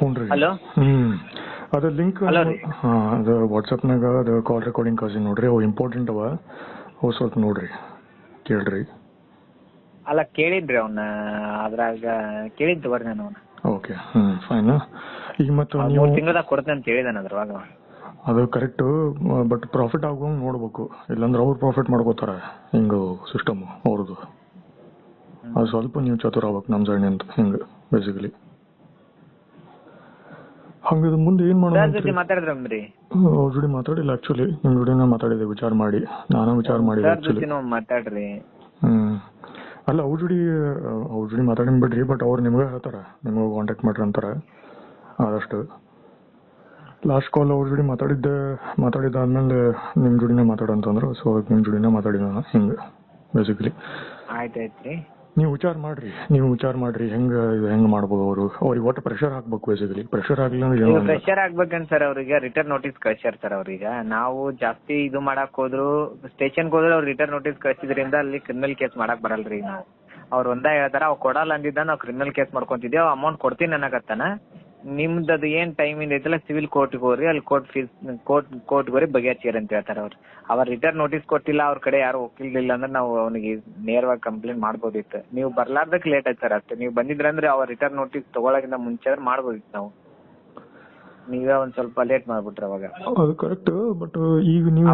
ಹ್ಞೂ ಹಲೋ ಅದ ಲಿಂಕ್ ಅದು ವಾಟ್ಸಪ್ನಾಗ ಅದು ಕಾಲ್ ರೆಕಾರ್ಡಿಂಗ್ ಕಳ್ಸಿ ನೋಡ್ರಿ. ಅವು ಇಂಪಾರ್ಟೆಂಟ್ ಅವ, ಅವು ಸ್ವಲ್ಪ ನೋಡ್ರಿ ಕೇಳ್ರಿ. ಅಲ್ಲ ಕೇಳಿದ್ರಿ ಅವನ್ನ, ಅದ್ರಾಗ ಕೇಳಿದ್ದು ಬರ್ರಿ ನಾನು ಅವನ್ನ. Okay fine. ಈಗ ಮತ್ತು ನೀವು 3 ತಿಂಗಳದಾಗ ಕೊಡ್ತೇನೆ ಅಂತ ಹೇಳಿದಾನೆ ಅದ್ರವಾಗ. ಅದು ಕರೆಕ್ಟು, ಬಟ್ ಪ್ರಾಫಿಟ್ ಆಗುವಂಗೆ ನೋಡ್ಬೇಕು, ಇಲ್ಲಾಂದ್ರೆ ಅವ್ರು ಪ್ರಾಫಿಟ್ ಮಾಡ್ಕೋತಾರೆ. ಹಿಂಗೆ ಸಿಸ್ಟಮ್ ಅವ್ರದ್ದು. ಅದು ಸ್ವಲ್ಪ ನೀವು ಚತುರ ಆಗ್ಬೇಕು ನಮ್ಮ ಜರ್ನಿ ಅಂತ. ಹಿಂಗೆ ಬೇಸಿಕಲಿ ಹಂಗೆ ಮುಂದೆ ಏನು ಮಾಡೋದು ಮಾತಾಡಿದ್ರಿ? ಅವ್ರ ಜೋಡಿ ಮಾತಾಡಿಲ್ಲ ಆ್ಯಕ್ಚುಲಿ, ನಿಮ್ಮ ಜೋಡಿನ ಮಾತಾಡಿದೆ ವಿಚಾರ ಮಾಡಿ. ನಾನು ವಿಚಾರ ಮಾಡಿದೆ ಆ್ಯಕ್ಚುಲಿ. ಮಾತಾಡ್ರಿ. ಅಲ್ಲ ಅವ್ರ ಜೋಡಿ ಮಾತಾಡಿನ ಬಿಡ್ರಿ, ಬಟ್ ಅವ್ರು ನಿಮ್ಗೆ ಹೇಳ್ತಾರೆ, ನಿಮಗೆ ಕಾಂಟ್ಯಾಕ್ಟ್ ಮಾಡ್ರಿ ಅಂತಾರೆ. ಆದಷ್ಟು ಲಾಸ್ಟ್ ಕಾಲ್ ಅವ್ರ ಜೋಡಿ ಮಾತಾಡಿದ್ದಾದ್ಮೇಲೆ ನಿಮ್ಮ ಜೋಡಿನೇ ಮಾತಾಡಂತಂದ್ರೆ, ಸೊ ನಿಮ್ಮ ಜೋಡಿನೇ ಮಾತಾಡಿದ ಹಿಂಗೆ ಬೇಸಿಕಲಿ. ಆಯ್ತಾಯ್ತ್ರಿ. ನೀವು ವಿಚಾರ ಮಾಡ್ರಿ ಹೆಂಗೆ ಮಾಡ್ಬೋದು. ಅವ್ರಿಗೆ ಒಟ್ಟು ಪ್ರೆಷರ್ ಹಾಕ್ಬೇಕು. ಬೇಸಿಕಲಿ ಪ್ರೆಷರ್ ಆಗ್ಲಿಲ್ಲ ಅಂದ್ರೆ ಪ್ರೆಷರ್ ಆಗ್ಬೇಕಂತ ಸರ್. ಅವ್ರಿಗೆ ರಿಟರ್ನ್ ನೋಟಿಸ್ ಕಳ್ಸ್ಯಾರ ಸರ್. ಅವ್ರೀಗ ನಾವು ಜಾಸ್ತಿ ಇದು ಮಾಡಕ್ ಹೋದ್ರು, ಸ್ಟೇಷನ್ಗೆ ಹೋದ್ರೆ ಅವ್ರು ರಿಟರ್ನ್ ನೋಟಿಸ್ ಕಳ್ಸಿದ್ರಿಂದ ಅಲ್ಲಿ ಕ್ರಿಮಿನಲ್ ಕೇಸ್ ಮಾಡಕ್ ಬರಲ್ರಿ ನಾವು. ಅವ್ರು ಒಂದ ಹೇಳ್ತಾರ, ಅವ್ ಕೊಡಲ್ಲ ಅಂದಿದ್ದ ನಾವು ಕ್ರಿಮಿನಲ್ ಕೇಸ್ ಮಾಡ್ಕೊಂತಿದ್ದೇವೆ. ಅಮೌಂಟ್ ಕೊಡ್ತೀನಿ ಅನ್ನಕತ್ತಾನ. ನಿಮ್ದು ಅದು ಏನ್ ಟೈಮಿಂದ ಐತಲ್ಲ ಸಿವಿಲ್ ಕೋರ್ಟ್ಗೆ ಹೋಗ್ರಿ, ಅಲ್ಲಿ ಕೋರ್ಟ್ಗೆ ಹೋಗ್ರಿ ಬಗೆಹರಿಸಿರಿ ಅಂತ ಹೇಳ್ತಾರ ಅವ್ರು. ಅವ್ರ ರಿಟರ್ನ್ ನೋಟಿಸ್ ಕೊಟ್ಟಿಲ್ಲ, ಅವ್ರ ಕಡೆ ಯಾರು ಒಪ್ಪಿಲ್ಲ ಅಂದ್ರೆ ನಾವು ಅವನಿಗೆ ನೇರವಾಗಿ ಕಂಪ್ಲೇಂಟ್ ಮಾಡ್ಬೋದಿತ್ತು. ನೀವು ಬರ್ಲಾರ್ದಕ್ಕೆ ಲೇಟ್ ಆಯ್ತು ಸರ್ ಅಷ್ಟೇ. ನೀವು ಬಂದಿದ್ರಂದ್ರೆ ಅವ್ರ ರಿಟರ್ನ್ ನೋಟಿಸ್ ತಗೊಳಗಿಂತ ಮುಂಚೆ ಮಾಡ್ಬೋದಿತ್ತು ನಾವು. ನೀವೇ ಒಂದ್ ಸ್ವಲ್ಪ ಲೇಟ್ ಮಾಡ್ಬಿಟ್ರೆ ಅವಾಗ. ಅದು ಕರೆಕ್ಟ್, ಬಟ್ ಈಗ ನೀವು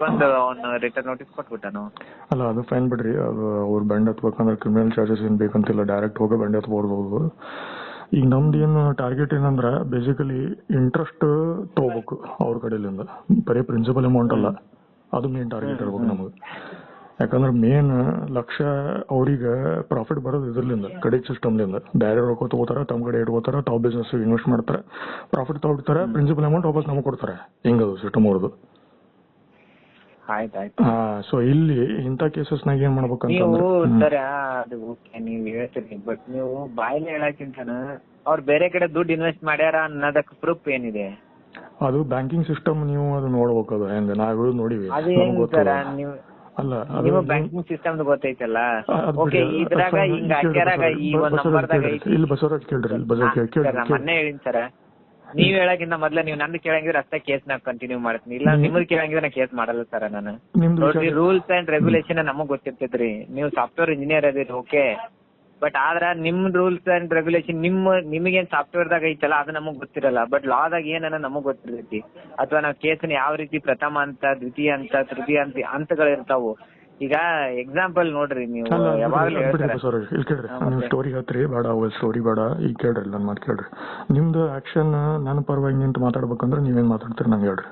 ಬಂದು ಅವನು ರಿಟರ್ನ್ ನೋಟಿಸ್ ಕೊಟ್ಬಿಟ್ಟನು. ಅಲ್ಲ ಅದು ಫೈನ್ ಬಿಡ್ರಿ. ಅದು ಅವ್ರು ಬಂಡ್ ಹತ್ಬೇಕಂದ್ರೆ ಕ್ರಿಮಿನಲ್ ಚಾರ್ಜಸ್ ಏನ್ ಬೇಕಂತಿಲ್ಲ, ಡೈರೆಕ್ಟ್ ಹೋಗಿ ಬಂಡ್ ಹತ್ಬೋದು. ಈಗ ನಮ್ದು ಏನು ಟಾರ್ಗೆಟ್ ಏನಂದ್ರೆ ಬೇಸಿಕಲಿ ಇಂಟ್ರೆಸ್ಟ್ ತಗೋಬೇಕು ಅವ್ರ ಕಡೆಯಿಂದ, ಬರೀ ಪ್ರಿನ್ಸಿಪಲ್ ಅಮೌಂಟ್ ಅಲ್ಲ. ಅದು ಮೇನ್ ಟಾರ್ಗೆಟ್ ಇರ್ಬೇಕು ನಮಗೆ. ಯಾಕಂದ್ರೆ ಮೇನ್ ಲಕ್ಷ್ಯ ಅವ್ರಿಗೆ ಪ್ರಾಫಿಟ್ ಬರೋದು ಇದ್ರಲಿಂದ, ಕ್ರೆಡಿಟ್ ಸಿಸ್ಟಮ್ಲಿಂದ. ಬೇರೆ ರೊಕ್ಕ ತಗೋತಾರ, ತಮ್ಮ ಕಡೆ ಇಟ್ಕೋತಾರ, ತಾವು ಬಿಸ್ನೆಸ್ ಇನ್ವೆಸ್ಟ್ ಮಾಡ್ತಾರೆ, ಪ್ರಾಫಿಟ್ ತಗೊಳ್ತಾರೆ, ಪ್ರಿನ್ಸಿಪಲ್ ಅಮೌಂಟ್ ವಾಪಸ್ ನಮಗೆ ಕೊಡ್ತಾರೆ. ಹಿಂಗದು ಸಿಸ್ಟಮ್ ಅವ್ರದ್ದು. ಸೊ ಇಲ್ಲಿ ಇಂಥ ಕೇಸಸ್ನಾಗ ಏನ್ ಮಾಡ್ಬೇಕಂತಂದ್ರೆ, ನೀವು ಹೇಳ್ತೀರಿ, ಬಟ್ ನೀವು ಬಾಯಿಲೆ ಹೇಳಕ್ಕಿಂತ ಅವ್ರು ಬೇರೆ ಕಡೆ ದುಡ್ಡು ಇನ್ವೆಸ್ಟ್ ಮಾಡ್ಯಾರ ಅನ್ನೋದಕ್ಕೆ ಪ್ರೂಫ್ ಏನಿದೆ? ಅದು ಬ್ಯಾಂಕಿಂಗ್ ಸಿಸ್ಟಮ್ ನೀವು ಅದು ನೋಡ್ಬೇಕು. ಅದು ಹೆಂಗ ನಾವು ನೋಡಿವಿ. ಅಲ್ಲ ನೀವು ಬ್ಯಾಂಕಿಂಗ್ ಸಿಸ್ಟಮ್ ಗೊತ್ತೈತಲ್ಲ. ಇದ್ರಾಗ ಹಿಂಗ ಹಾಕ್ಯಾರಾಗ ಈ ಒಂದ್ ನಂಬರ್ದಾಗ ಇಲ್ಲಿ ಬಸವರಾಜ್ ಕೇಳ್ರಿ. ಮೊನ್ನೆ ಹೇಳಿನ್ ಸರ, ನೀವ್ ಹೇಳಕ್ಕಿಂತ ಮೊದ್ಲ ನೀವು ನಂದು ಕೇಳಂಗಿದ್ರೆ ಅಷ್ಟೇ ಕೇಸ್ ನಾ ಕಂಟಿನ್ಯೂ ಮಾಡ್ತೀನಿ. ಇಲ್ಲ ನಿಮ್ದು ಕೇಳಂಗಿದ್ರೆ ನಾ ಕೇಸ್ ಮಾಡಲ್ಲ ಸರ್. ನಾನು ನೋಡ್ರಿ, ರೂಲ್ಸ್ ಅಂಡ್ ರೆಗ್ಯುಲೇಷನ್ ನಮಗ್ ಗೊತ್ತಿರ್ತೈತ್ರಿ. ನೀವು ಸಾಫ್ಟ್ವೇರ್ ಇಂಜಿನಿಯರ್ ಅದಿರಿ ಓಕೆ, ಬಟ್ ಆದ್ರ ನಿಮ್ ರೂಲ್ಸ್ ಅಂಡ್ ರೆಗ್ಯುಲೇಷನ್ ನಿಮಗೇನ್ ಸಾಫ್ಟ್ವೇರ್ ದಾಗ ಐತಲ್ಲ ಅದು ನಮಗ್ ಗೊತ್ತಿರಲ್ಲ. ಬಟ್ ಲಾದಾಗ ಏನನ್ನ ನಮಗ್ ಗೊತ್ತಿರ್ತೈತಿ. ಅಥವಾ ನಾವ್ ಕೇಸನ್ನ ಯಾವ ರೀತಿ ಪ್ರಥಮ ಅಂತ, ದ್ವಿತೀಯ ಅಂತ, ತೃತೀಯ ಹಂತಗಳಿರ್ತಾವು. ಈಗ ಎಕ್ಸಾಂಪಲ್ ನೋಡ್ರಿ, ನೀವು ಯಾವಾಗ್ಲೂ ಸ್ಟೋರಿ ಹೇಳ್ತೀರಿ, ಬೇಡ ಸ್ಟೋರಿ ಬೇಡ. ಈಗ ಕೇಳ್ರಿ, ನನ್ ಮಾತು ಕೇಳ್ರಿ. ನಿಮ್ದು ಆಕ್ಷನ್ ನನ್ನ ಪರವಾಗಿ ನಿಂತು ಮಾತಾಡ್ಬೇಕಂದ್ರೆ ನೀವೇನ್ ಮಾತಾಡ್ತೀರಿ ನಂಗೆ ಹೇಳ್ರಿ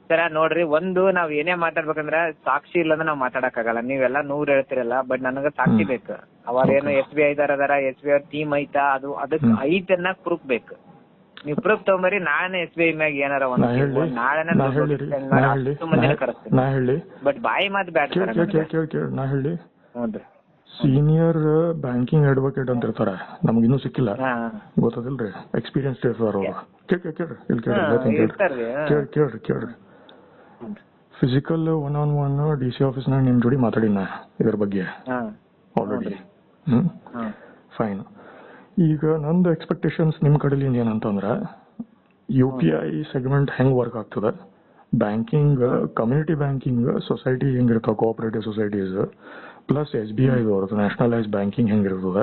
ಸರ. ನೋಡ್ರಿ, ಒಂದು ನಾವ್ ಏನೇ ಮಾತಾಡ್ಬೇಕಂದ್ರ ಸಾಕ್ಷಿ ಇಲ್ಲಂದ್ರೆ ನಾವ್ ಮಾತಾಡಕ್ ಆಗಲ್ಲ. ನೀವೆಲ್ಲ 100 ಹೇಳ್ತಿರಲ್ಲ, ಬಟ್ ನನಗ ಸಾಕ್ಷಿ ಬೇಕು. ಅವಾರೇನು SBI ಅದಾರ, SBI ಟೀಮ್ ಐತಾ, ಅದಕ್ಕೆ ಐತನ್ನ ಪ್ರೂಫ್ ಬೇಕು. ನೀವು ಪ್ರೂಫ್ ತಗೊಂಬರಿ, ನಾನೇ SBI ಮ್ಯಾಗ ಏನಾರ ಒಂದು ನಾಳೆ ಬಟ್ ಬಾಯಿ ಮಾತು ಬೇಡ. ನಾ ಹೇಳಿ, ಸೀನಿಯರ್ ಬ್ಯಾಂಕಿಂಗ್ ಅಡ್ವೊಕೇಟ್ ಅಂತ ಇರ್ತಾರ, ನಮಗಿನ್ನೂ ಸಿಕ್ಕಿಲ್ಲ, ಗೊತ್ತದಿಲ್ರಿ, ಎಕ್ಸ್ಪೀರಿಯನ್ಸ್ ಇರ್ತಾರ ಅವ್ರು. ಕೇಳ್ರಿ. ಫಿಸಿಕಲ್ 1-on-1 DC ಆಫೀಸ್ನಾಗ ನಿಮ್ ಜೋಡಿ ಮಾತಾಡಿನ ಇದ್ರ ಬಗ್ಗೆ ಆಲ್ರೆಡಿ. ಫೈನ್. ಈಗ ನಂದು ಎಕ್ಸ್ಪೆಕ್ಟೇಷನ್ಸ್ ನಿಮ್ ಕಡೆಲಿಂದ ಏನಂತಂದ್ರ, UPI ಸೆಗ್ಮೆಂಟ್ ಹೆಂಗ್ ವರ್ಕ್ ಆಗ್ತದ, ಬ್ಯಾಂಕಿಂಗ್, ಕಮ್ಯುನಿಟಿ ಬ್ಯಾಂಕಿಂಗ್, ಸೊಸೈಟಿ ಹೆಂಗಿರ್ತಾವ, ಕೋಆಪರೇಟಿವ್ ಸೊಸೈಟೀಸ್, ಪ್ಲಸ್ SBI ಅವ್ರದ್ದು ನ್ಯಾಷನಲೈಸ್ ಬ್ಯಾಂಕಿಂಗ್ ಹೆಂಗಿರ್ತದ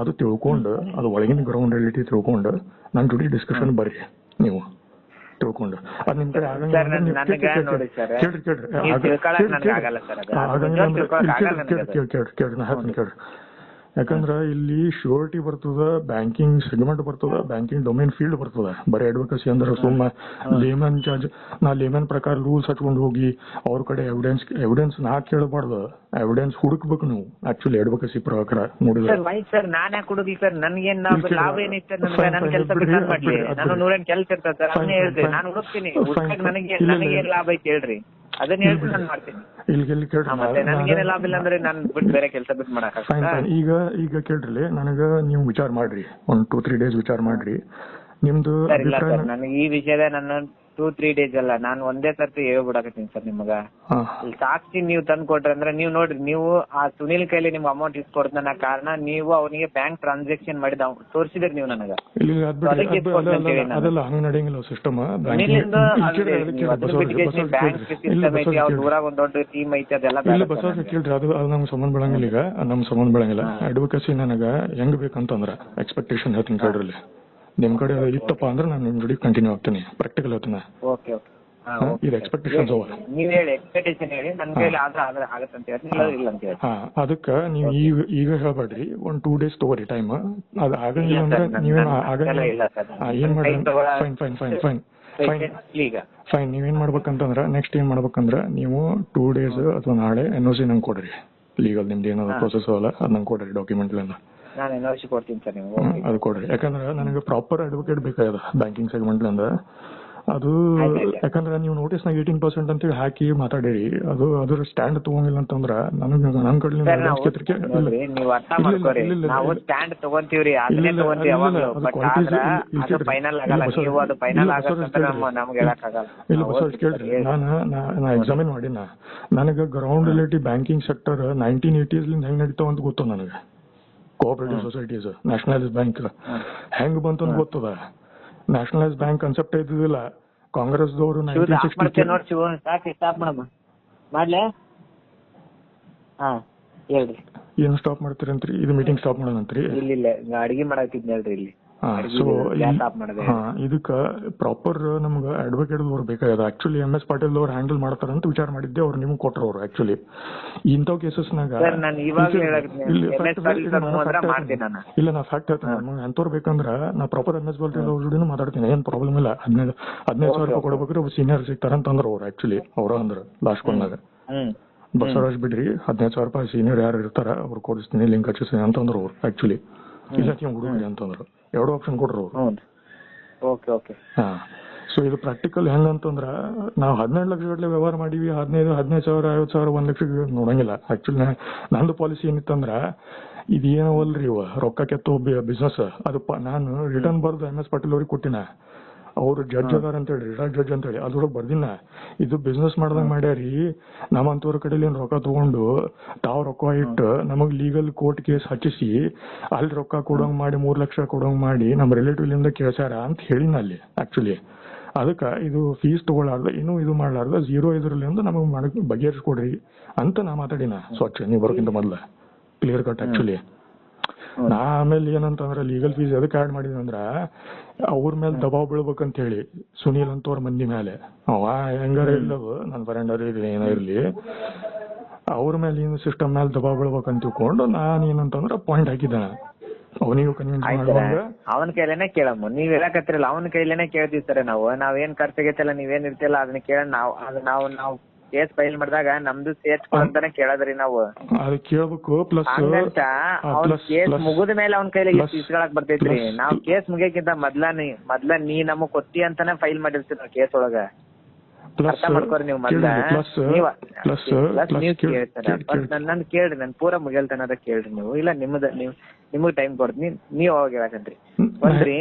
ಅದು ತಿಳ್ಕೊಂಡು, ಅದು ಒಳಗಿನ ಗ್ರೌಂಡ್ ರಿಯಾಲಿಟಿ ತಿಳ್ಕೊಂಡು ನನ್ನ ಜೋಡಿ ಡಿಸ್ಕಷನ್ ಬರ್ರಿ. ನೀವು ತಿಳ್ಕೊಂಡು ಅದು ನಿಮ್ ಕಡೆ ಕೇಳ್ರಿ. ಯಾಕಂದ್ರ ಇಲ್ಲಿ ಶ್ಯೂರಿಟಿ ಬರ್ತದ, ಬ್ಯಾಂಕಿಂಗ್ ಸೆಗ್ಮೆಂಟ್ ಬರ್ತದ, ಬ್ಯಾಂಕಿಂಗ್ ಡೊಮೇನ್ ಫೀಲ್ಡ್ ಬರ್ತದ. ಬರೀ ಅಡ್ವೊಕಸಿ ಅಂದ್ರೆ ಸುಮ್ಮ ಲೇಮನ್ ಪ್ರಕಾರ ರೂಲ್ಸ್ ಹಚ್ಕೊಂಡು ಹೋಗಿ ಅವ್ರ ಕಡೆ ಎವಿಡೆನ್ಸ್ ನಾ ಕೇಳಬಾರ್ದು, ಎವಿಡೆನ್ಸ್ ಹುಡುಕ್ಬೇಕು ನೀವು. ಆಕ್ಚುಲಿ ಅಡ್ವೊಕಸಿ ಪ್ರಕಾರ ನೋಡಿದ್ರೆ ನಾನ್ ಯಾಕೆ ಹುಡುಗಿ ಸರ್? ನನ್ಗೇನ್ ಲಾಭ ಏನಿತ್ತು? ನನ್ನ ಕೆಲಸ ಮಾಡ್ಲಿ, ನಾನು 100 ಕೆಲಸ ಇರ್ತದೆ ಸರ್. ಅದನ್ನೇ ಹೇಳ್ತೀನಿ, ನಾನು ಹುಡುಕ್ತೀನಿ. ನನಗೇನ್ ಲಾಭ ಐತಿ ಹೇಳ್ರಿ, ಅದನ್ನ ಹೇಳ್ತೀನಿ, ನಾನು ಮಾಡ್ತೀನಿ. ನನ್ಗೇನೆ ಲಾಭ ಇಲ್ಲ ಅಂದ್ರೆ ನಾನು ಬಿಟ್ಟು ಬೇರೆ ಕೆಲಸ ಬಿಟ್ಟು ಮಾಡಕ್. ಈಗ ಕೇಳ್ರಿ, ನನಗ ನೀವು ವಿಚಾರ ಮಾಡ್ರಿ, 1-2-3 ಡೇಸ್ ವಿಚಾರ ಮಾಡ್ರಿ. ನಿಮ್ದು ನನಗೆ ಈ ವಿಷಯದ ನನ್ನ 2-3 days ಅಲ್ಲ, ನಾನು ಒಂದೇ ಸರ್ತಿ ಹೇಳ್ಬಿಡಕತ್ತೀನಿ ಸರ್ ನಿಮಗ. ಹಾ ಸಾಕ್ಷಿ ನೀವು ತಂದು ಕೊಟ್ರೆ ಅಂದ್ರೆ ನೀವು ನೋಡ್ರಿ, ನೀವು ಆ ಸುನಿಲ್ ಕೈಲಿ ನಿಮ್ಗೆ ಅಮೌಂಟ್ ಇಸ್ಕೊಡ್ತಾನ ಕಾರಣ ನೀವು ಅವನಿಗೆ ಬ್ಯಾಂಕ್ ಟ್ರಾನ್ಸಾಕ್ಷನ್ ಮಾಡಿದ ತೋರಿಸಿದ್ರಿ ನೀವು ನನಗ. ಇಲ್ಲಿ ಅದೆಲ್ಲ ಹಂಗ ನಡೆಯಂಗಿಲ್ಲ ಸಿಸ್ಟಮ್. ಊರಾಗ ಒಂದ್ ದೊಡ್ಡ ಟೀಮ್ ಐತಿ, ಅದೆಲ್ಲ ಇಲ್ಲ ಬಸವರಾಜ್ ಕೇಳ್ರಿ, ಅದು ನಮ್ಗೆ ಸಂಬಂಧ ಬೆಳಂಗಿಲ್ಲ. ಈಗ ನಮ್ಗೆ ಸಂಬಂಧ ಬೆಳಂಗಿಲ್ಲ. ಅಡ್ವೊಕಸಿ ನನಗ ಹೆಂಗ್ ಬೇಕಂತಂದ್ರ ಎಕ್ಸ್ಪೆಕ್ಟೇಷನ್ ಹೇಳ್ತೀನಿ ಕೇಳ್ರಿ. ನಿಮ್ ಕಡೆ ಇತ್ತಪ್ಪ ಅಂದ್ರೆ ನಾನು ನಿಮ್ ಜೊತೆ ಕಂಟಿನ್ಯೂ ಆಗ್ತೀನಿ, ಪ್ರಾಕ್ಟಿಕಲ್ ಹೇಳ್ತೀನಿ. ಓಕೆ ಓಕೆ, ಇದು ಎಕ್ಸ್ಪೆಕ್ಟೇಷನ್ಸ್ ಅವ. ನೀವ್ ಹೇಳಿ ಎಕ್ಸ್ಪೆಕ್ಟೇಷನ್ ಹೇಳಿ, ನನ್ ಕೈಲಿ ಆದ್ರೆ ಆಗತ್ತಂತ ಹೇಳ್ತೀನಿ, ಇಲ್ಲ ಅಂತ ಹೇಳಿ. ಅದಕ್ಕ ನೀವು ಈಗ ಹೇಳ್ಬೇಡ್ರಿ, ಒಂದ್ 2 days ತಗೋರಿ ಟೈಮ್. ಅದ್ ಆಗಂಗಿಲ್ಲ ಅಂದ್ರೆ ನೀವೇನು ಏನ್ ಮಾಡ್ರಿ, fine fine fine fine fine ನೀವೇನ್ ಮಾಡ್ಬೇಕಂತಂದ್ರ ನೆಕ್ಸ್ಟ್ ಏನ್ ಮಾಡ್ಬೇಕಂದ್ರ ನೀವು 2 days ಅಥವಾ ನಾಳೆ NOC ನಂಗೆ ಕೊಡ್ರಿ. ಲೀಗಲ್ ನಿಮ್ದು ಏನಾದ್ರು ಪ್ರೊಸೆಸ್ ಅಲ್ಲ ಅದ್ ನಂಗೆ ಕೊಡ್ರಿ, ಡಾಕ್ಯುಮೆಂಟ್ ಎಲ್ಲ ನಾನು NOC ಕೊಡ್ತೀನಿ ಸರ್ ನೀವು. ಅದು ಕೊಡ್ರಿ, ಯಾಕಂದ್ರೆ ನನಗೆ ಪ್ರಾಪರ್ ಅಡ್ವೊಕೇಟ್ ಬೇಕಾಗದ ಬ್ಯಾಂಕಿಂಗ್ ಸೆಗ್ಮೆಂಟ್ ಇಂದ. ಅದು ಯಾಕಂದ್ರೆ ನೀವು ನೋಟಿಸ್ ನಾಗ 18% ಅಂತೇಳಿ ಹಾಕಿ ಮಾತಾಡಿರಿ, ಅದು ಅದ್ರ ಸ್ಟ್ಯಾಂಡ್ ತಗೊಂಗಿಲ್ಲ ಅಂತಂದ್ರ ನನಗೆ ನನ್ನ ಕಡೆ ಇಲ್ಲ ಬಸವರಾಜ್ ಕೇಳ್ರಿ. ನಾ ಎಕ್ಸಾಮಿನ್ ಮಾಡಿನ, ನನಗೆ ground relative banking sector 1980s ಹೆಂಗ್ ನಡೀತಾವ ಅಂತ ಗೊತ್ತು ನನಗೆ. ಕೋಆಪರೇಟಿವ್ ಸೊಸೈಟೀಸ್, ನ್ಯಾಷನಲೈಸ್ ಬ್ಯಾಂಕ್ ಹೆಂಗ್ ಬಂತು ಅಂತ ಗೊತ್ತದ. ನ್ಯಾಷನಲೈಸ್ ಬ್ಯಾಂಕ್ ಕಾನ್ಸೆಪ್ಟ್ ಇದ್ದಿಲ್ಲ. ಕಾಂಗ್ರೆಸ್ ದವರು ಏನು ಸ್ಟಾಪ್ ಮಾಡ್ತೀರಂತ್ರಿ? ಇದು ಮೀಟಿಂಗ್ ಸ್ಟಾಪ್ ಮಾಡೋಣಂತ್ರಿ? ಇಲ್ಲ ಅಡಿಗೆ ಮಾಡಾಕಿದ್ನ ಹೇಳ್ರಿ ಇಲ್ಲಿ. ಇದಕ್ಕ ಪ್ರಾಪರ್ ನಮ್ಗ ಅಡ್ವೊಕೇಟ್ ದವ್ರು ಬೇಕಾಗದ. ಆಕ್ಚುಲಿ MS ಪಾಟೀಲ್ ಅವ್ರು ಹ್ಯಾಂಡಲ್ ಮಾಡ್ತಾರ ಅಂತ ವಿಚಾರ ಮಾಡಿದ್ದೆ, ಅವ್ರು ನಿಮ್ಗೆ ಕೊಟ್ರ. ಅವ್ರು ಆಕ್ಚುಲಿ ಇಂಥವ್ ಕೇಸಸ್ನಾಗ ಇಲ್ಲ, ನಾ ಫ್ಯಾಕ್ಟ್ ಹೇಳ್ತೇನೆ. ಎಂತವ್ರು ಬೇಕಂದ್ರ ನಾ ಪ್ರಾಪರ್ MS ಪಾಟೀಲ್ ಅವ್ರ ಜೋಡಿನೂ ಮಾತಾಡ್ತೀನಿ, ಏನ್ ಪ್ರಾಬ್ಲಮ್ ಇಲ್ಲ. 15,000 ರೂಪಾಯಿ ಕೊಡ್ಬೇಕ್ರಿ, ಸೀನಿಯರ್ ಸಿಗ್ತಾರ ಅಂತಂದ್ರ ಅವ್ರು. ಆಕ್ಚುಲಿ ಅವ್ರ ಅಂದ್ರ ಲಾಸ್ಟ್ ಕೊಂಡಾಗ ಬಸವರಾಜ್ ಬಿಡ್ರಿ, 15,000 ರೂಪಾಯಿ ಸೀನಿಯರ್ ಯಾರು ಇರ್ತಾರ ಅವ್ರು ಕೊಡಿಸ್ತೀನಿ, ಲಿಂಕ್ ಹಚ್ಚಿಸ್ತೀನಿ ಅಂತಂದ್ರ ಅವ್ರು. ಆಕ್ಚುಲಿ ಇಲ್ಲ ನೀವು ಹುಡುಗ್ರಿ ಅಂತಂದ್ರು, 2 ಆಪ್ಷನ್ ಕೊಟ್ರು ಅವ್ರು. ಸೊ ಇದು ಪ್ರಾಕ್ಟಿಕಲ್ ಹೆಂಗಂತಂದ್ರ ನಾವು 17 ಲಕ್ಷ ಗಟ್ಟಲೆ ವ್ಯವಹಾರ ಮಾಡೀವಿ. 15,000 50,000 1 ಲಕ್ಷ ನೋಡಂಗಿಲ್ಲ. ಆಕ್ಚುಲಿ ನಂದು ಪಾಲಿಸಿ ಏನಿತ್ತಂದ್ರ ಇದು ಏನವಲ್ರಿ ಇವ ರೊಕ್ಕ ಕೆತ್ತೋ ಬಿಸ್ನೆಸ್. ಅದು ನಾನು ರಿಟರ್ನ್ ಬರ್ದು MS ಪಾಟೀಲ್ ಅವ್ರಿಗೆ ಕೊಟ್ಟಿನ. ಅವ್ರು ಜಡ್ಜ್ ಅದಾರ ಅಂತ ಹೇಳಿ, ರಿಟೈರ್ಡ್ ಜಡ್ಜ್ ಅಂತ ಹೇಳಿ ಅದ್ರೊಳಗೆ ಬರ್ದಿನ. ಇದು ಬಿಸ್ನೆಸ್ ಮಾಡ್ದಂಗ ಮಾಡ್ಯಾರಿ. ನಮ್ಮಂತವ್ರ ಕಡೆಲಿ ಏನ್ ರೊಕ್ಕ ತಗೊಂಡು ತಾವ್ ರೊಕ್ಕ ಇಟ್ಟು ನಮಗ್ ಲೀಗಲ್ ಕೋರ್ಟ್ ಕೇಸ್ ಹಚ್ಚಿಸಿ ಅಲ್ಲಿ ರೊಕ್ಕ ಕೊಡೋಂಗ್ ಮಾಡಿ 3 ಲಕ್ಷ ಕೊಡೋಂಗ್ ಮಾಡಿ ನಮ್ಮ ರಿಲೇಟಿವ್ ಲಿಂದ ಕೇಳ್ಸ್ಯಾರ ಅಂತ ಹೇಳಿನ ಅಲ್ಲಿ. ಆಕ್ಚುಲಿ ಅದಕ್ಕ ಇದು ಫೀಸ್ ತಗೊಳ್ಳಾರ್ದ, ಇನ್ನೂ ಇದು ಮಾಡ್ಲಾರ್ದ 0 ಇದ್ರಲ್ಲಿಂದ ನಮಗ್ ಬಗೆಹರಿಸ್ಕೊಡ್ರಿ ಅಂತ ನಾ ಮಾತಾಡಿನ. ಸ್ವಚ್ಛ ನೀವು ಬರೋಕ್ಕಿಂತ ಮೊದ್ಲ ಕ್ಲಿಯರ್ ಕಟ್. ಆಕ್ಚುಲಿ ನಾ ಆಮೇಲೆ ಏನಂತಂದ್ರ ಲೀಗಲ್ ಫೀಸ್ ಎದಕ್ಕೆ ಆಡ್ ಮಾಡಿದಂದ್ರ ಅವ್ರ ಮೇಲೆ ದಬಾವ್ ಬೀಳ್ಬೇಕಂತ ಹೇಳಿ, ಸುನೀಲ್ ಅಂತವ್ರ ಮಂದಿ ಮೇಲೆ. ಅವ ಹೆಂಗಾರ ಇಲ್ಲದು ನನ್ನ ಫ್ರೆಂಡರ್ ಇರ್ಲಿ ಏನೋ ಇರ್ಲಿ, ಅವ್ರ ಮೇಲೆ ಏನು ಸಿಸ್ಟಮ್ ಮೇಲೆ ದಬಾವ್ ಬೀಳ್ಬೇಕಂತ ತಿಳ್ಕೊಂಡು ನಾನು ಏನಂತಂದ್ರ ಪಾಯಿಂಟ್ ಹಾಕಿದ್ದೆ. ಅವನಿಗೂ ಕನ್ವಿನ್ಸ್ ಮಾಡುವಾಗ ಅವನ ಕೈಲೇನೆ ಕೇಳಮ್ಮ. ನೀವ್ ಹೇಳಕತ್ತಿರಲ್ಲ, ಅವನ ಕೈಲೇನೆ ಕೇಳ್ತೀವಿ ಸರ್ ನಾವು. ನಾವೇನ್ ಖರ್ಚಾಗೈತಲ್ಲ, ನೀವೇನ್ ಇರ್ತಿಲ್ಲ ಅದನ್ನ ಕೇಳ ನಾವು ಕೇಸ್ ಫೈಲ್ ಮಾಡಿದಾಗ ನಮ್ದು ಸೇರ್ಸ್ಕೊಂತಾನೆ ಕೇಳದ್ರಿ ನಾವು. ಅದು ಕೇಳ್ಬೇಕು. ಪ್ಲಸ್ ಕೇಸ್ ಮುಗಿದ ಮೇಲೆ ಅವ್ನ ಕೈಲಿ ಇಸ್ಕೊಳಕ್ ಬರ್ತೈತ್ರಿ. ನಾವ್ ಕೇಸ್ ಮುಗಿಯಕ್ಕಿಂತ ಮೊದ್ಲ ನೀ ನಮಗ್ ಕೊಟ್ಟಿ ಅಂತಾನೆ ಫೈಲ್ ಮಾಡಿರ್ತೀವಿ ನಾವು ಕೇಸ್ ಒಳಗ. ಅರ್ಥ ಮಾಡ್ಕೋರಿ ನೀವು. ನನ್ ಕೇಳ್ರಿ, ನನ್ ಪೂರಾ ಮುಗಿಯಲ್ತನದ ಕೇಳ್ರಿ ನೀವು. ಇಲ್ಲ ನಿಮಗ್ ಟೈಮ್ ಕೊಡ್ತೀನಿ, ನೀವ್ ಅವಾಗ ಹೇಳಕಂತ್ರಿ. ಒಂದ್ರಿ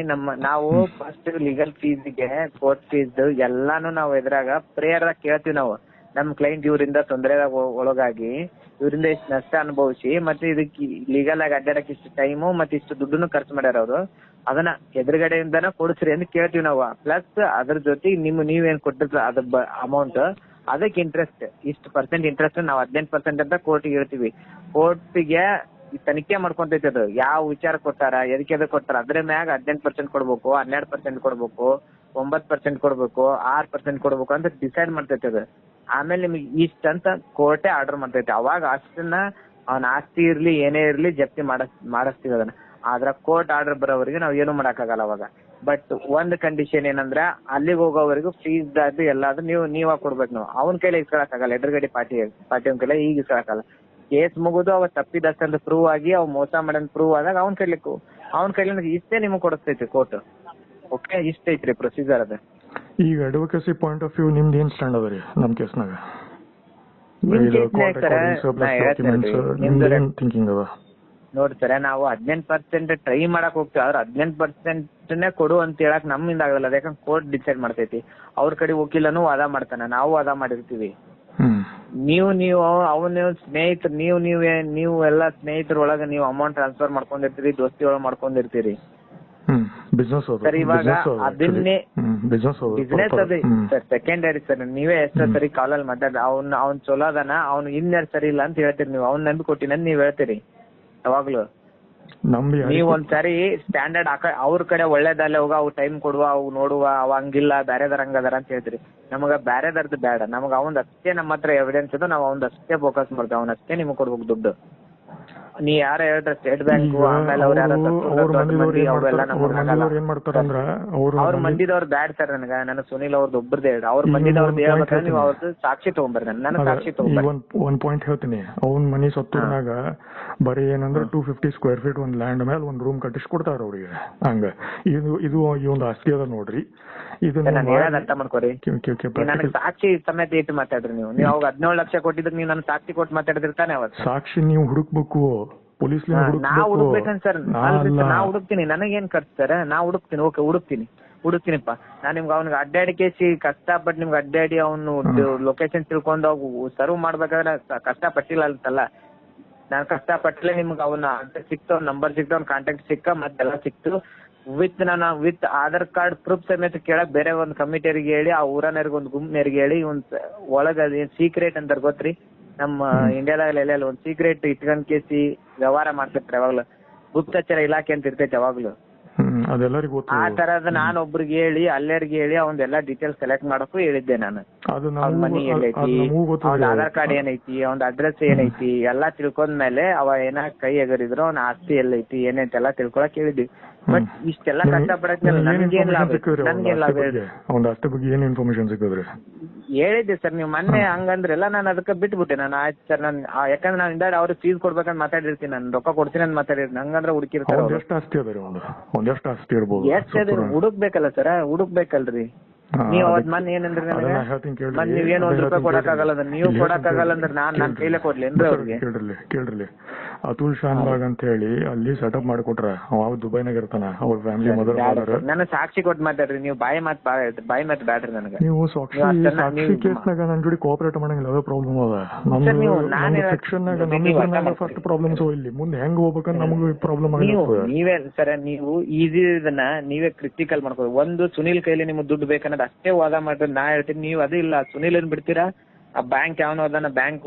ನಾವು ಫಸ್ಟ್ ಲೀಗಲ್ ಫೀಸ್ಗೆ ಕೋರ್ಟ್ ಫೀಸ್ ಎಲ್ಲಾನು ನಾವು ಎದುರಾಗ ಪ್ರೇಯರ್ ಕೇಳ್ತೀವಿ ನಾವು. ನಮ್ ಕ್ಲೈಂಟ್ ಇವರಿಂದ ತೊಂದರೆ ಒಳಗಾಗಿ ಇವರಿಂದ ಇಷ್ಟು ನಷ್ಟ ಅನುಭವಿಸಿ ಮತ್ತೆ ಇದಕ್ಕೆ ಲೀಗಲ್ ಆಗಿ ಅಡ್ಡಾಡಕ್ ಇಷ್ಟು ಟೈಮು ಮತ್ತೆ ಇಷ್ಟು ದುಡ್ಡನ್ನು ಖರ್ಚು ಮಾಡ್ಯಾರ ಅವರು, ಅದನ್ನ ಎದುರುಗಡೆಯಿಂದನ ಕೊಡಿಸ್ರಿ ಅಂತ ಕೇಳ್ತೀವಿ ನಾವು. ಪ್ಲಸ್ ಅದ್ರ ಜೊತೆ ನೀವೇನ್ ಕೊಟ್ಟಿರ್ತ ಅದ ಅಮೌಂಟ್ ಅದಕ್ಕೆ ಇಂಟ್ರೆಸ್ಟ್ ಇಷ್ಟು % ಇಂಟ್ರೆಸ್ಟ್ ನಾವು 18% ಅಂತ ಕೋರ್ಟಿಗೆ ಹೇಳ್ತೀವಿ. ಕೋರ್ಟಿಗೆ ತನಿಖೆ ಮಾಡ್ಕೊಂತೈತಿ ಅದು ಯಾವ ವಿಚಾರ ಕೊಟ್ಟಾರ, ಎದಕ್ಕೆ ಕೊಟ್ಟಾರ, ಅದ್ರ ಮ್ಯಾಗ 18% ಕೊಡ್ಬೇಕು, 12% ಕೊಡ್ಬೇಕು, 9% ಕೊಡ್ಬೇಕು, 6% ಕೊಡ್ಬೇಕು ಅಂತ ಡಿಸೈಡ್ ಮಾಡ್ತೈತಿ ಅದು. ಆಮೇಲೆ ನಿಮಗೆ ಇಷ್ಟ ಅಂತ ಕೋರ್ಟೇ ಆರ್ಡರ್ ಮಾಡ್ತೈತಿ. ಅವಾಗ ಅಷ್ಟನ್ನ ಅವ್ನ ಆಸ್ತಿ ಇರ್ಲಿ ಏನೇ ಇರ್ಲಿ ಜಪ್ತಿ ಮಾಡಿಸ್ತೀವಿ ಅದನ್ನ. ಆದ್ರ ಕೋರ್ಟ್ ಆರ್ಡರ್ ಬರೋವರೆಗೆ ನಾವ್ ಏನು ಮಾಡಕ್ಕಾಗಲ್ಲ ಅವಾಗ. ಬಟ್ ಒಂದ್ ಕಂಡೀಷನ್ ಏನಂದ್ರ ಅಲ್ಲಿಗೆ ಹೋಗೋವರೆಗೂ ಫೀಸ್ ಅದು ಎಲ್ಲಾದ್ರೂ ನೀವ್ ಕೊಡ್ಬೇಕು. ನಾವು ಅವನ ಕೈಲಿ ಇಸ್ಕೊಳಕ್ಕಾಗಲ್ಲ, ಎದುರುಗಡೆ ಪಾರ್ಟಿ ಕೈಲಿ ಈಗ ಇಸ್ಕೊಳಕ್ಕಾಗಲ್ಲ. ಕೇಸ್ ಮುಗಿದು ಅವ ತಪ್ಪಿದಷ್ಟಂತ ಪ್ರೂವ್ ಆಗಿ ಅವ್ ಮೋಸ ಮಾಡಂತ ಪ್ರೂವ್ ಆದಾಗ ಅವನ ಕೈಲಿ ಇಷ್ಟೇ ನಿಮ್ಗೆ ಕೊಡಿಸ್ತೈತಿ ಕೋರ್ಟ್. ಓಕೆ, ಇಷ್ಟ ಐತ್ರಿ ಪ್ರೊಸೀಜರ್ ಅದ. ಈಗ ಅಡ್ವೊಕಸಿ ಪಾಯಿಂಟ್ ಆಫ್ ವ್ಯೂ ನಿಮ್ದು ಏನ್ ಸ್ಟ್ಯಾಂಡ್ ಅದ ರೀ ನಮ್ ಕೇಸ್ನಾಗ? ಥಿಂಕಿಂಗ್ ಅದ ನೋಡಿ ಸರ್ ನಾವು 18% ಟ್ರೈ ಮಾಡಕ್ ಹೋಗ್ತೀವಿ ಆದ್ರೆ 18% ಕೊಡು ಅಂತ ಹೇಳಕ್ ನಮ್ಮಿಂದ ಆಗಲ್ಲ, ಯಾಕಂದ್ರೆ ಕೋರ್ಟ್ ಡಿಸೈಡ್ ಮಾಡ್ತೈತಿ. ಅವ್ರ ಕಡೆ ವಕೀಲನು ವಾದ ಮಾಡ್ತಾನ, ನಾವು ವಾದ ಮಾಡಿರ್ತೀವಿ. ನೀವು ಅವನು ಸ್ನೇಹಿತರು ನೀವು ಎಲ್ಲ ಸ್ನೇಹಿತರೊಳಗ ನೀವು ಅಮೌಂಟ್ ಟ್ರಾನ್ಸ್ಫರ್ ಮಾಡ್ಕೊಂಡಿರ್ತೀರಿ, ದೋಸ್ತಿ ಒಳಗೆ ಮಾಡ್ಕೊಂಡಿರ್ತೀರಿ ಸರ್. ಇವಾಗ ಅದನ್ನೇ ಬಿಸ್ನೆಸ್ ಅದೇ ಸರ್, ಸೆಕೆಂಡರಿ ಸರ್. ನೀವೇ ಎಷ್ಟೋ ಸರಿ ಕಾಲಲ್ಲಿ ಮಾತಾಡ ಅವ್ನ್ ಚಲೋ ಅದಾನ, ಅವ್ನು ಇನ್ಯಾರು ಸರಿ ಇಲ್ಲ ಅಂತ ಹೇಳ್ತೀರಿ ನೀವು. ಅವ್ನ್ ನಂಬಿ ಕೊಟ್ಟಿನ ನೀವ್ ಹೇಳ್ತೀರಿ ಯಾವಾಗ್ಲೂ. ನೀವ್ ಒಂದ್ಸರಿ ಸ್ಟ್ಯಾಂಡರ್ಡ್ ಅವ್ರ ಕಡೆ ಒಳ್ಳೇದಲ್ಲ ಹೋಗ, ಅವ್ ಟೈಮ್ ಕೊಡುವ, ಅವ್ ನೋಡುವ, ಅವ ಹಂಗಿಲ್ಲ ಬ್ಯಾರೆದಾರ ಹಂಗದಾರ ಅಂತ ಹೇಳ್ತೀರಿ. ನಮಗ ಬ್ಯಾರೆದಾರ್ದು ಬೇಡ, ನಮಗ ಅವಂದ್ ಅಷ್ಟೇ ನಮ್ಮ ಹತ್ರ ಎವಿಡೆನ್ಸ್ ಇದೆ, ನಾವ್ ಅವಂದ್ ಅಷ್ಟೇ ಫೋಕಸ್ ಮಾಡ್ತೇವೆ, ಅವನಷ್ಟೇ ನಿಮ್ಗೆ ಕೊಡ್ಬೇಕು ದುಡ್ಡು. ನೀ ಯಾರ ಹೇಳ್ತಾರೆ ಸ್ಟೇಟ್ ಬ್ಯಾಂಕ್ ಆಮೇಲೆ ಅವ್ರ ಯಾರ ಅವ್ರ ಮಂದಿದವ್ರು ಬ್ಯಾಡ್ ಸರ್. ನನಗೆ ಸುನಿಲ್ ಅವ್ರದ್ದು ಒಬ್ಬರದೇ ಹೇಳಿ, ಅವ್ರ ಮಂದಿದವ್ರದ್ದು ಹೇಳ್ಬೇಕಾದ್ರೆ ನೀವು ಅವ್ರದ್ದು ಸಾಕ್ಷಿ ತಗೊಂಬರ್ರಿ. ನನಗೆ ಸಾಕ್ಷಿ ತಗೊಂಬರ್ರಿ. ಒಂದ್ ಪಾಯಿಂಟ್ ಹೇಳ್ತೀನಿ. ಅವ್ನ ಮನಿ ಸತ್ತೂರ್ನಾಗ ಬರೀ ಏನಂದ್ರೆ 250 ಸ್ಕ್ವೇರ್ ಫೀಟ್ ಒಂದ್ ಲ್ಯಾಂಡ್ ಮೇಲೆ ಒಂದ್ ರೂಮ್ ಕಟ್ಟಿಸ್ಕೊಡ್ತಾರ ಅವ್ರಿಗೆ. ಹಂಗ ಇದು ಈ ಒಂದು ಆಸ್ತಿ ಅದ ನೋಡ್ರಿ. ಇದು ಅರ್ಥ ಮಾಡ್ಕೋರಿ. ನನಗೆ ಸಾಕ್ಷಿ ಸಮೇತ ಇಟ್ಟು ಮಾತಾಡ್ರಿ ನೀವು. ಅವಾಗ 17 ಲಕ್ಷ ಕೊಟ್ಟಿದ್ದಕ್ಕೆ ನೀವು ನನ್ನ ಸಾಕ್ಷಿ ಕೊಟ್ಟು ಮಾತಾಡಿದಿರ್ತಾನೆ. ಅವತ್ತು ಸಾಕ್ಷಿ ನೀವು ಹುಡುಕ್ಬೇಕು, ಪೊಲೀಸ್ ನಾ ಹುಡುಕ್ಬೇಕಂತ ಸರ್. ನಾ ಹುಡುಕ್ತೀನಿ, ನನಗೇನ್ ಖರ್ಚು ಸರ್, ನಾ ಹುಡುಕ್ತೀನಿ. ಓಕೆ ಹುಡುಕ್ತೀನಿಪ್ಪ. ನಾ ನಿಮ್ಗೆ ಅವ್ನಿಗೆ ಅಡ್ಡಾಡಿ ಕೇಸಿ ಕಷ್ಟಪಟ್ಟು ನಿಮ್ಗೆ ಅಡ್ಡಾಡಿ ಅವ್ನು ಲೊಕೇಶನ್ ತಿಳ್ಕೊಂಡು ಅವು ಸರ್ವ್ ಮಾಡ್ಬೇಕಾದ್ರೆ ಕಷ್ಟಪಟ್ಟಿಲ್ಲ ಅಂತಲ್ಲ. ನಾನು ಕಷ್ಟಪಟ್ಟಲೆ ನಿಮ್ಗೆ ಅವನ ಅಡ್ರೆಸ್ ಸಿಕ್ತು, ಅವ್ನ ನಂಬರ್ ಸಿಕ್ತು, ಅವ್ನ ಕಾಂಟ್ಯಾಕ್ಟ್ ಸಿಕ್ಕ, ಮತ್ತೆಲ್ಲ ಸಿಕ್ತು. ವಿತ್ ಆಧಾರ್ ಕಾರ್ಡ್ ಪ್ರೂಫ್ ಸಮೇತ ಕೇಳಕ್ ಬೇರೆ ಒಂದು ಕಮಿಟಿಯರಿಗೆ ಹೇಳಿ, ಆ ಊರನರಿಗೆ ಒಂದು ಗುಂಪಿನರಿಗೆ ಹೇಳಿ, ಒಳಗ ಸೀಕ್ರೆಟ್ ಅಂತಾರ ಗೊತ್ತ್ರಿ, ನಮ್ಮ ಇಂಡಿಯಾದಾಗ ಎಲ್ಲ ಒಂದ್ ಸೀಕ್ರೆಟ್ ಇಟ್ಕೊಂಡ್ ಕೇಸಿ ವ್ಯವಹಾರ ಮಾಡ್ತಿರ್ತಾರೆ ಯಾವಾಗ್ಲೂ. ಗುಪ್ತಚರ ಇಲಾಖೆ ಅಂತ ಇರ್ತೈತೆ ಯಾವಾಗ್ಲೂ. ಆ ತರದ ನಾನು ಒಬ್ರಿಗೆ ಹೇಳಿ ಅಲ್ಲೇರಿಗೆ ಹೇಳಿ ಅವಂದೆಲ್ಲ ಡೀಟೇಲ್ಸ್ ಕಲೆಕ್ಟ್ ಮಾಡಕ್ಕೂ ಹೇಳಿದ್ದೆ ನಾನು. ಅವ್ನ ಮನಿ ಎಲ್ಲೈತಿ, ಅವ್ನ ಆಧಾರ್ ಕಾರ್ಡ್ ಏನೈತಿ, ಅವ್ನ ಅಡ್ರೆಸ್ ಏನೈತಿ ಎಲ್ಲಾ ತಿಳ್ಕೊಂಡ್ಮೇಲೆ ಅವ ಏನ ಕೈ ಎಗರಿದ್ರು ಅವ್ನ ಆಸ್ತಿ ಎಲ್ಲೈತಿ ಏನೈತೆಲ್ಲ ತಿಳ್ಕೊಳಕ್ ಹೇಳಿದ್ವಿ. ಬಟ್ ಇಷ್ಟೆಲ್ಲ ಕಷ್ಟ ಪಡಕ್ಮೇಲೆ ನನ್ಗೇನ್ ಲಾಭ ಹೇಳಿ ಹೇಳಿದ್ದೆ ಸರ್. ನೀವು ಮೊನ್ನೆ ಹಂಗಂದ್ರೆಲ್ಲ ನಾನು ಅದಕ್ಕೆ ಬಿಟ್ಬಿಟ್ಟೆ. ನಾನು ಆಯ್ತು ಸರ್, ನಾನು ಯಾಕಂದ್ರೆ ನಾನು ಇಂದ ಅವ್ರಿಗೆ ಫೀಸ್ ಕೊಡ್ಬೇಕಂತ ಮಾತಾಡಿರ್ತೀನಿ, ನಾನು ರೊಕ್ಕ ಕೊಡ್ತೀನಿ ಅಂತ ಮಾತಾಡಿರ್ತೀನಿ. ಹಂಗಂದ್ರೆ ಹುಡುಕಿರ್ತಾರೆ. ಹುಡುಕ್ಬೇಕಲ್ಲ ಸರ್, ಹುಡುಕ್ಬೇಕಲ್ರಿ. ನೀವ್ ಅವತ್ ಮೊನ್ನೆ ಏನಂದ್ರೆ ನನಗೆ ನೀವೇನು ಒಂದ್ ರೂಪಾಯಿ ಕೊಡಕ್ಕಾಗಲ್ಲ ಅಂದ್ರೆ ನೀವು ಕೊಡಕ್ಕಾಗಲ್ಲ ಅಂದ್ರೆ ನಾನ್ ಕೈಲೇ ಕೊಡ್ಲೇನ್ರಿ ಅವ್ರಿಗೆ? ಕೇಳ್ರಿ, ಅತುಲ್ ಶಾನ್ಬಾಗ್ ಅಂತ ಹೇಳಿ ಅಲ್ಲಿ ಸೆಟಪ್ ಮಾಡಿಕೊಟ್ರ. ಅವ ದುಬೈನಾಗ ಇರ್ತಾನ, ಅವ್ರ ಫ್ಯಾಮಿಲಿ ಮದರ್. ನನ್ನ ಸಾಕ್ಷಿ ಕೊಟ್ಟು ಮಾತಾಡ್ರಿ ನೀವು. ಬಾಯಿ ಮಾತ್ ಬ್ಯಾಡ್ರಿ ನನಗೆ. ನೀವು ಸಾಕ್ಷಿ ಕೇಸ್ನಾಗ ನನ್ ಜೋಡಿ ಕೋಆಪರೇಟ್ ಮಾಡಂಗಿಲ್ಲ, ಅದೇ ಪ್ರಾಬ್ಲಮ್ ಅದ. ನಮ್ಮ ಸೆಕ್ಷನ್ ನಾಗ ಫಸ್ಟ್ ಪ್ರಾಬ್ಲಮ್ಸ್ ಇಲ್ಲಿ ಮುಂದೆ ಹೆಂಗ್ ಹೋಗ್ಬೇಕಂತ ನಮಗೂ ಪ್ರಾಬ್ಲಮ್ ಆಗುತ್ತೆ. ನೀವೇ ಸರ, ನೀವು ಈಸಿ ಇದನ್ನ ನೀವೇ ಕ್ರಿಟಿಕಲ್ ಮಾಡ್ಕೋದು. ಒಂದು ಸುನಿಲ್ ಕೈಲಿ ನಿಮ್ಗೆ ದುಡ್ಡು ಬೇಕನ್ನೋದು ಅಷ್ಟೇ ವಾದ ಮಾಡ್ರಿ. ನಾ ಹೇಳ್ತೀನಿ ನೀವು ಅದು ಇಲ್ಲ, ಸುನಿಲ್ ಏನ್ ಬಿಡ್ತೀರಾ? ಆ ಬ್ಯಾಂಕ್ ಯಾವನೋ ಅದನ್ನ ಬ್ಯಾಂಕ್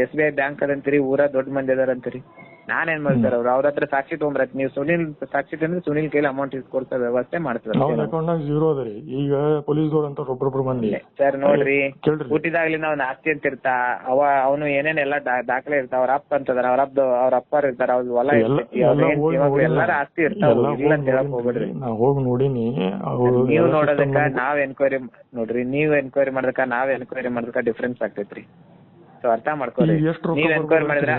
SBI ಬ್ಯಾಂಕ್ ಅದಂತೀರಿ, ಊರ ದೊಡ್ಡ ಮಂದಿ ಅದಾರಂತೀರಿ. ನಾನೇನ್ ಮಾಡ್ತಾರ ಅವ್ರ ಹತ್ರ ಸಾಕ್ಷಿ ತಗೊಂಡ್ರತ್. ನೀವು ಸುನಿಲ್ ಸಾಕ್ಷಿ ತಂದ್ರೆ ಸುನಿಲ್ ಕೈಲಿ ಅಮೌಂಟ್ ಇಸ್ಕೊಡ್ತಾ ವ್ಯವಸ್ಥೆ ಮಾಡ್ತಾರೆ. ಈಗ ಪೊಲೀಸ್ ಅಂತ ಒಬ್ಬೊಬ್ರು ಮಂದಿ ಸರ್ ನೋಡ್ರಿ, ಹುಟ್ಟಿದಾಗ್ಲಿ ನಾವ್ ಆಸ್ತಿ ಅಂತ ಇರ್ತಾ ಅವನು ಏನೇನೆಲ್ಲ ದಾಖಲೆ ಇರ್ತಾವ. ಅವ್ರ ಅಪ್ಪ ಅಂತದಾರ, ಅವ್ರ ಅಪ್ಪಾರ ಇರ್ತಾರ, ಅವ್ರ ಹೊಲ ಎಲ್ಲಾರ ಆಸ್ತಿ ಇರ್ತಾವ. ಇಲ್ಲ ಅಂತ ಹೇಳಕ್ ಹೋಗ್ಬೇಡ್ರಿ. ನೀವು ನೋಡೋದಕ್ಕ ನಾವ್ ಎನ್ಕ್ವೈರಿ ನೋಡ್ರಿ, ನೀವ್ ಎನ್ಕ್ವೈರಿ ಮಾಡೋದಕ್ಕ ನಾವ್ ಎನ್ಕ್ವೈರಿ ಮಾಡೋದಕ್ಕ ಡಿಫ್ರೆನ್ಸ್ ಆಗ್ತೈತ್ರಿ. ಅರ್ಥ ಮಾಡ್ಕೊಳ್ಳಿ. ನೀವ್ ಎನ್ಕ್ವೈರಿ ಮಾಡಿದ್ರೆ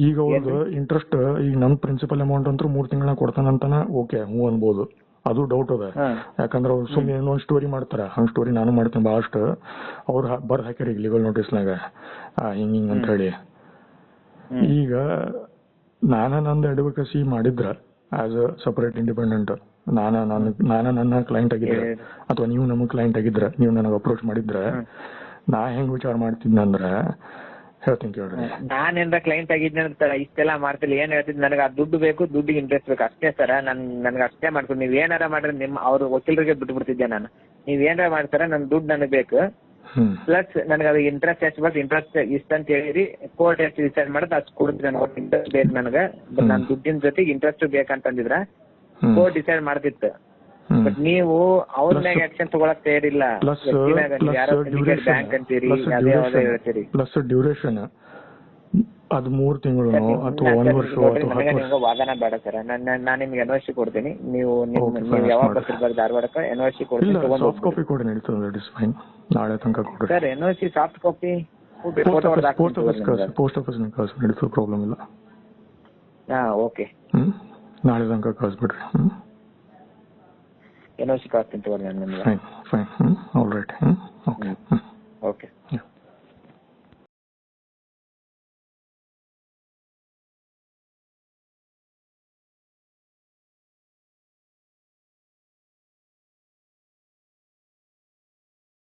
ಈಗ ಅವ್ರದ್ದು ಇಂಟ್ರೆಸ್ಟ್ ಈಗ ನನ್ ಪ್ರಿನ್ಸಿಪಲ್ ಅಮೌಂಟ್ ಅಂತೂ 3 ತಿಂಗಳ ಕೊಡ್ತಾನಂತಾನ. ಓಕೆ, ಹ್ಞೂ ಅನ್ಬೋದು. ಅದು ಡೌಟ್ ಅದ. ಯಾಕಂದ್ರೆ ಅವ್ರು ಸುಮ್ಮನೆ ಏನೋ ಒಂದು ಸ್ಟೋರಿ ಮಾಡ್ತಾರ. ಹಂಗ್ ಸ್ಟೋರಿ ನಾನು ಮಾಡ್ತೇನೆ ಬಹಳಷ್ಟು. ಅವ್ರು ಬರ್ದ್ ಹಾಕ್ಯಾರ ಈಗ ಲೀಗಲ್ ನೋಟಿಸ್ನಾಗ ಹಿಂಗ್ ಅಂತ ಹೇಳಿ. ಈಗ ನಂದು ಅಡ್ವೊಕಸಿ ಮಾಡಿದ್ರ ಆಸ್ ಅ ಸಪರೇಟ್ ಇಂಡಿಪೆಂಡೆಂಟ್, ನನ್ನ ಕ್ಲೈಂಟ್ ಆಗಿದ್ರೆ ಅಥವಾ ನೀವು ನಮಗ್ ಕ್ಲೈಂಟ್ ಆಗಿದ್ರ, ನೀವು ನನಗೆ ಅಪ್ರೋಚ್ ಮಾಡಿದ್ರ, ನಾ ಹೆಂಗ್ ವಿಚಾರ ಮಾಡ್ತಿದ್ನಂದ್ರ ಹೇಳ್ತೀನಿ ಕೇಳ್ರಿ. ನಾನೇನ್ರ ಕ್ಲೈಂಟ್ ಆಗಿದ್ನ ಇಷ್ಟೆಲ್ಲ ಮಾಡ್ತಿಲ್ಲ. ಏನ್ ಹೇಳ್ತಿದ್, ನನಗೆ ಆ ದುಡ್ಡು ಬೇಕು, ದುಡ್ಡಿಗೆ ಇಂಟ್ರೆಸ್ಟ್ ಬೇಕು ಅಷ್ಟೇ ಸರ. ನನ್ಗೆ ಅಷ್ಟೇ ಮಾಡ್ಕೊಂಡು ನೀವ್ ಏನಾರ ಮಾಡ್ರಿ, ಅವ್ರ ವಕೀಲರಿಗೆ ಬಿಟ್ಟು ಬಿಡ್ತಿದ್ದೆ ನಾನು. ನೀವ್ ಏನಾರ ಮಾಡ್ತಾರ ನನ್ ದುಡ್ಡು ನನಗ್ ಬೇಕು, ಪ್ಲಸ್ ನನಗೆ ಅದು ಇಂಟ್ರೆಸ್ಟ್ ಎಷ್ಟು ಬರ್ತದೆ, ಇಂಟ್ರೆಸ್ಟ್ ಇಷ್ಟ ಅಂತ ಹೇಳಿರಿ, ಕೋರ್ಟ್ ಎಷ್ಟು ಡಿಸೈಡ್ ಮಾಡೋದು ಅಷ್ಟು ಕೊಡ್ತೀನಿ. ನನಗೆ ಇಂಟ್ರೆಸ್ಟ್ ಬೇಕು ನನಗೆ, ನನ್ನ ದುಡ್ಡಿನ ಜೊತೆಗೆ ಇಂಟ್ರೆಸ್ಟ್ ಬೇಕಂತಂದಿದ್ರ ಕೋರ್ಟ್ ಡಿಸೈಡ್ ಮಾಡ್ತಿತ್ತು. ಬಟ್ ನೀವು ಅವ್ರ ಮ್ಯಾಗ ಆಕ್ಷನ್ ತಗೊಳಕ್ ತಯಾರಿಲ್ಲ. ಬ್ಯಾಂಕ್ ಅಂತೀರಿ, ಅದೇ ಹೇಳ್ತೀರಿ. ಪ್ಲಸ್ ಡ್ಯೂರೇಷನ್ ಅದು 3 ತಿಂಗಳು ಅಥವಾ 1 ವರ್ಷ. ನಿಮ್ಗೆ ವಾದನ ಬೇಡ ಸರ್. ನಾನು ನಿಮ್ಗೆ NOC ಕೊಡ್ತೀನಿ. ನೀವು ಯಾವಾಗ ಬರ್ತಿರ್ಬೇಕು ಧಾರವಾಡಕ್ಕೆ NOC ಕೊಡ್ತೀನಿ. ಸಾಫ್ಟ್ ಕಾಪಿ ಕೊಡಿ ನಡೀತದೆ. ನಾಳೆ ತನಕ ಕೊಡ್ರಿ sir. NOC soft copy post office ನಡೀತದೆ, ಪ್ರಾಬ್ಲಮ್ ಇಲ್ಲ. ಓಕೆ, ನಾಳೆ ತನಕ ಕಳಿಸ್ಬಿಡ್ರಿ. NOC ಕಾಸ್ತೀನಿ ತಗೊಳ್ಳಿ ನಾನು ನಿಮ್ಗೆ. Fine, all right. ಓಕೆ.